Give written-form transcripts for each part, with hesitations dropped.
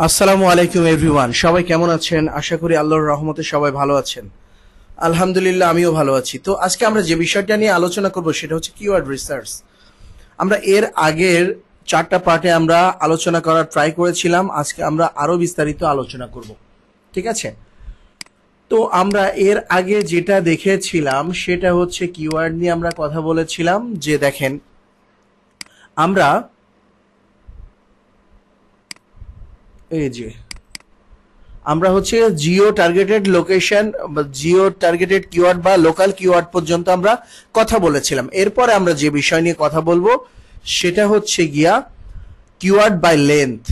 আসসালামু আলাইকুম এভরিওয়ান, সবাই কেমন আছেন? আশা করি আল্লাহর রহমতে সবাই ভালো আছেন। আলহামদুলিল্লাহ, আমিও ভালো আছি। তো আজকে আমরা যে বিষয়টা নিয়ে আলোচনা করব সেটা হচ্ছে কিওয়ার্ড রিসার্চ। আমরা এর আগের 4টা পার্টে আমরা আলোচনা করার ট্রাই করেছিলাম, আজকে আমরা আরো বিস্তারিত আলোচনা করব। ঠিক আছে? তো আমরা এর আগে যেটা দেখেছিলাম সেটা হচ্ছে কিওয়ার্ড নিয়ে আমরা কথা বলেছিলাম যে দেখেন আমরা এই যে আমরা হচ্ছে জিও টার্গেটেড লোকেশন বা জিও টার্গেটেড কিওয়ার্ড বা লোকাল কিওয়ার্ড পর্যন্ত আমরা কথা বলেছিলাম। এরপরে আমরা যে বিষয় নিয়ে কথা বলবো সেটা হচ্ছে গিয়া কিওয়ার্ড বাই লেন্থ।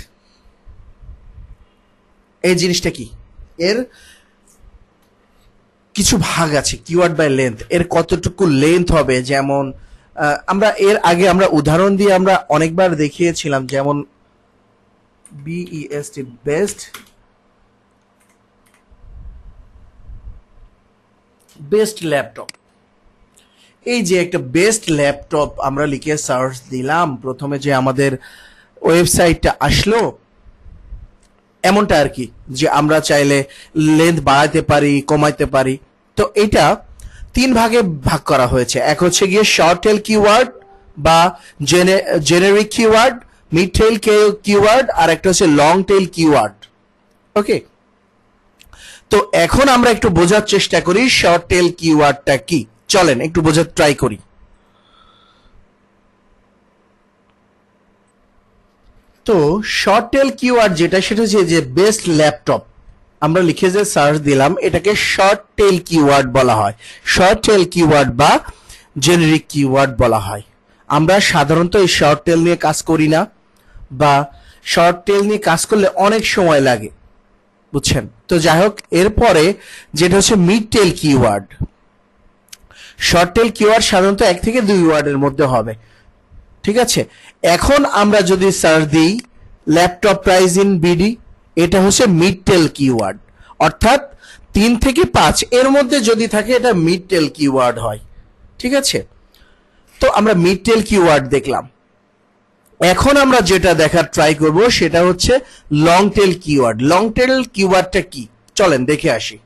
এই জিনিসটা কি? এর কিছু ভাগ আছে কিওয়ার্ড বাই লেন্থ। এর কতটুকু লেন্থ হবে, যেমন আমরা এর আগে আমরা উদাহরণ দিয়ে আমরা অনেকবার দেখিয়েছিলাম, যেমন বিইএসটি বেস্ট বেস্ট ল্যাপটপ। এই যে একটা বেস্ট ল্যাপটপ আমরা লিখে সার্চ দিলাম, প্রথমে যে আমাদের ওয়েবসাইটটা আসলো এমনটা আর কি, যে আমরা চাইলে লেন্থ বাড়াতে পারি, কমাইতে পারি। তো এটা 3 ভাগে ভাগ করা হয়েছে। এক হচ্ছে গিয়ে শর্ট টেল কিওয়ার্ড বা generic keyword, mid tail keyword, আর একটা হচ্ছে লং টেল কিওয়ার্ড। ওকে, তো এখন আমরা একটু বোঝার চেষ্টা করি শর্ট টেল কিওয়ার্ডটা কি। চলেন একটু বোঝার ট্রাই করি। তো শর্ট টেল কিওয়ার্ড যেটা, সেটা হচ্ছে যে বেস্ট ল্যাপটপ আমরা লিখে যে সার্চ দিলাম, এটাকে শর্ট টেল কিওয়ার্ড বলা হয়। শর্ট টেল কিওয়ার্ড বা জেনারিক কিওয়ার্ড বলা হয়। আমরা সাধারণত এই শর্ট টেল নিয়ে কাজ করি না, বা শর্ট টেল নিয়ে কাজ করলে অনেক সময় লাগে, বুঝছেন? তো যাই হোক, এরপরে যেটা হচ্ছে mid tail keyword. Short tail keyword সাধারণত 1 থেকে 2 ওয়ার্ডের মধ্যে হবে। ঠিক আছে, এখন আমরা যদি সার্চ দিই ল্যাপটপ প্রাইস ইন বিডি, এটা হচ্ছে মিড টেল কিওয়ার্ড, অর্থাৎ 3 থেকে 5 এর মধ্যে যদি থাকে এটা মিড টেল কিওয়ার্ড হয়। ঠিক আছে, তো আমরা মিড টেল কিওয়ার্ড দেখলাম। এখন আমরা যেটা দেখার ট্রাই করব সেটা হচ্ছে long tail keyword. Long tail কিওয়ার্ডটা কি চলেন দেখে আসি।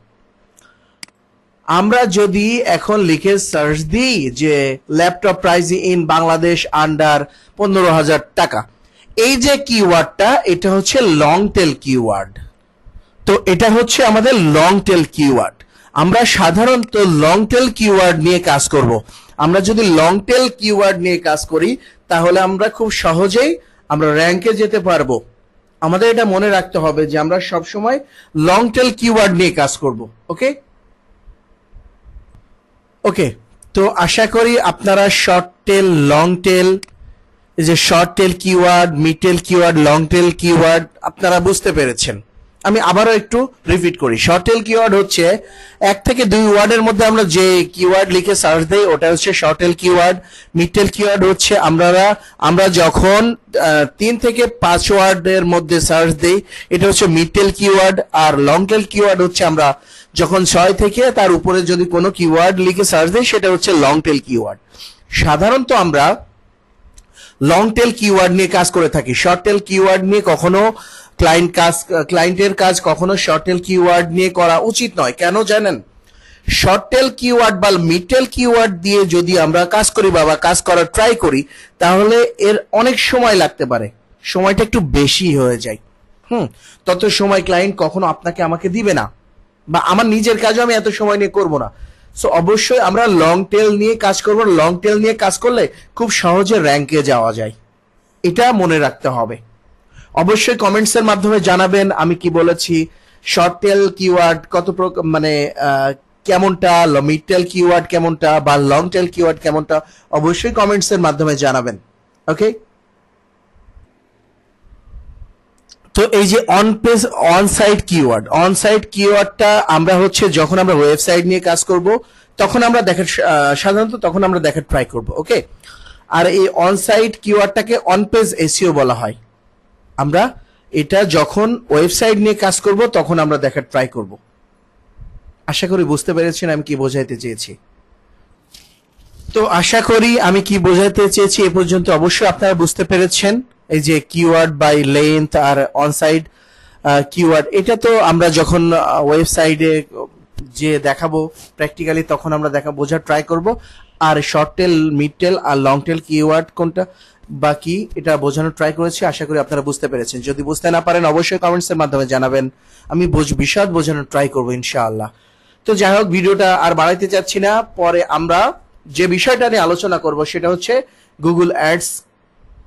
আমরা যদি এখন লিখে সার্চ দিই যে laptop price in Bangladesh under 15,000 টাকা, এই যে কিওয়ার্ডটা এটা হচ্ছে লং টেল কিওয়ার্ড। তো এটা হচ্ছে আমাদের লং টেল কিওয়ার্ড। আমরা সাধারণত লং টেল কিওয়ার্ড নিয়ে কাজ করব। আমরা যদি লং টেল কিওয়ার্ড নিয়ে কাজ করি তাহলে আমরা খুব সহজেই আমরা র্যাঙ্কে যেতে পারবো। আমাদের এটা মনে রাখতে হবে যে আমরা সব সময় লং টেল কিওয়ার্ড নিয়ে কাজ করব। ওকে ওকে, তো আশা করি আপনারা শর্ট টেল, লং টেল, এই যে short tail keyword, mid tail keyword, long tail keyword আপনারা বুঝতে পেরেছেন। আমি আবারও একটু রিপিট করি। শর্ট টেল কিওয়ার্ড হচ্ছে 1 থেকে 2 ওয়ার্ডের মধ্যে আমরা যে কিওয়ার্ড লিখে সার্চ দেই ওটা হচ্ছে short tail keyword. Mid tail keyword হচ্ছে আমরা যখন 3 থেকে 5 ওয়ার্ডের মধ্যে সার্চ দেই এটা হচ্ছে মিড টেল কিওয়ার্ড। আর লং টেল কিওয়ার্ড হচ্ছে আমরা যখন 6 থেকে তার উপরে যদি কোনো কিওয়ার্ড লিখে সার্চ দেই সেটা হচ্ছে লং টেল কিওয়ার্ড। সাধারণত আমরা লং টেল কিওয়ার্ড নিয়ে কাজ করে থাকি। শর্ট টেল কিওয়ার্ড নিয়ে কখনো ক্লায়েন্টের কাজ কখনো শর্ট টেল কিওয়ার্ড নিয়ে করা উচিত নয়। কেন জানেন? শর্ট টেল কিওয়ার্ড বা মিড টেল কিওয়ার্ড দিয়ে যদি আমরা কাজ করি বা কাজ করার ট্রাই করি তাহলে এর অনেক সময় লাগতে পারে, সময়টা একটু বেশি হয়ে যায়। তত সময় ক্লায়েন্ট কখনো আপনাকে আমাকে দিবে না, বা আমার নিজের কাজও আমি এত সময় নিয়ে করব না। সো অবশ্যই আমরা লং টেল নিয়ে কাজ করব। লং টেল নিয়ে কাজ করলে খুব সহজে র্যাঙ্কে যাওয়া যায়, এটা মনে রাখতে হবে। অবশ্যই কমেন্টস এর মাধ্যমে জানাবেন আমি কি বলেছি। শর্ট টেল কিওয়ার্ড কত মানে কেমনটা, মিড টেল কিওয়ার্ড কেমনটা, বা লং টেল কিওয়ার্ড কেমনটা, অবশ্যই কমেন্টস এর মাধ্যমে জানাবেন। ওকে, তো এই যে অন সাইট কিওয়ার্ডটা আমরা হচ্ছে যখন আমরা ওয়েবসাইট নিয়ে কাজ করব তখন আমরা সাধারণত তখন আমরা দেখার ট্রাই করব। ওকে, আর এই অন সাইট কিওয়ার্ডটাকে অন পেজ এসইও বলা হয়। আমরা এটা যখন ওয়েবসাইট নিয়ে কাজ করব তখন আমরা দেখার ট্রাই করব। আশা করি বুঝতে পেরেছেন আমি কি বোঝাইতে চেয়েছি। তো আশা করি আমি কি বোঝাতে চেয়েছি এ পর্যন্ত অবশ্যই আপনারা বুঝতে পেরেছেন। এই যে কিওয়ার্ড বাই লেন্থ আর অনসাইট কিওয়ার্ড, এটা তো আমরা যখন ওয়েবসাইটে যে দেখাবো প্র্যাকটিক্যালি তখন আমরা বোঝার ট্রাই করব। আর শর্ট টেল, মিড টেল আর লং টেল কিওয়ার্ড কোনটা বাকি এটা বোঝানোর ট্রাই করেছি। আশা করি আপনারা বুঝতে পেরেছেন। যদি বুঝতে না পারেন অবশ্যই কমেন্টস এর মাধ্যমে জানাবেন, আমি বিশদ বোঝানোর ট্রাই করবো ইনশাআল্লাহ। তো যাই হোক, ভিডিওটা আর বাড়াইতে চাচ্ছি না। পরে আমরা যে বিষয়টা নিয়ে আলোচনা করব সেটা হচ্ছে গুগল অ্যাডস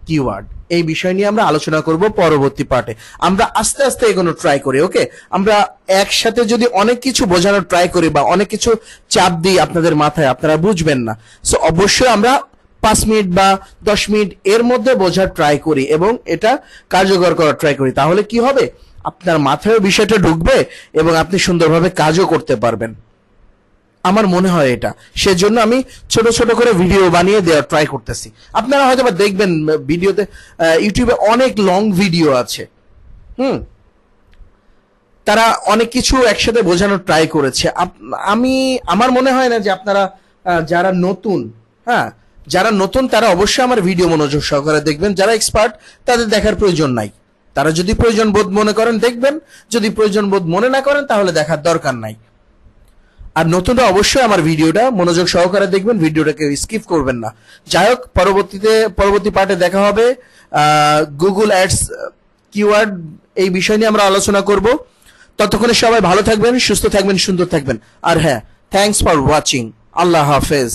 কিওয়ার্ড। এই বিষয় নিয়ে আমরা আলোচনা করব পরবর্তী পার্টে। আমরা আস্তে আস্তে এগোনো ট্রাই করি, ওকে? আমরা একসাথে যদি অনেক কিছু বোঝানোর ট্রাই করি বা অনেক কিছু চাপ দিই আপনাদের মাথায়, আপনারা বুঝবেন না। সো অবশ্যই আমরা 5 মিনিট বা 10 মিনিট এর মধ্যে বোঝার ট্রাই করি এবং এটা কার্যকর করার ট্রাই করি। তাহলে কি হবে, আপনার মাথায় বিষয়টা ঢুকবে এবং আপনি সুন্দরভাবে কাজও করতে পারবেন। আমার মনে হয় এটা, সেজন্য আমি ছোট ছোট করে ভিডিও বানিয়ে দেওয়ার ট্রাই করতেছি। আপনারা হয়তো বা দেখবেন ভিডিওতে, ইউটিউবে অনেক লং ভিডিও আছে, তারা অনেক কিছু একসাথে বোঝানোর ট্রাই করেছে। আমার মনে হয় না যে আপনারা যারা নতুন, যারা নতুন তারা অবশ্যই আমার ভিডিও মনোযোগ সহকারে দেখবেন। যারা এক্সপার্ট তাদের দেখার প্রয়োজন নাই। তারা যদি প্রয়োজন বোধ মনে করেন দেখবেন, যদি প্রয়োজন বোধ মনে না করেন তাহলে দেখার দরকার নাই। আর নতুনরা অবশ্যই আমার ভিডিওটা মনোযোগ সহকারে দেখবেন, ভিডিওটাকে স্কিপ করবেন না। যাই হোক, পরবর্তী পার্টে দেখা হবে গুগল অ্যাডস কিওয়ার্ড, এই বিষয় নিয়ে আমরা আলোচনা করব। ততক্ষণে সবাই ভালো থাকবেন, সুস্থ থাকবেন, সুন্দর থাকবেন। আর হ্যাঁ, থ্যাঙ্কস ফর ওয়াচিং। আল্লাহ হাফেজ।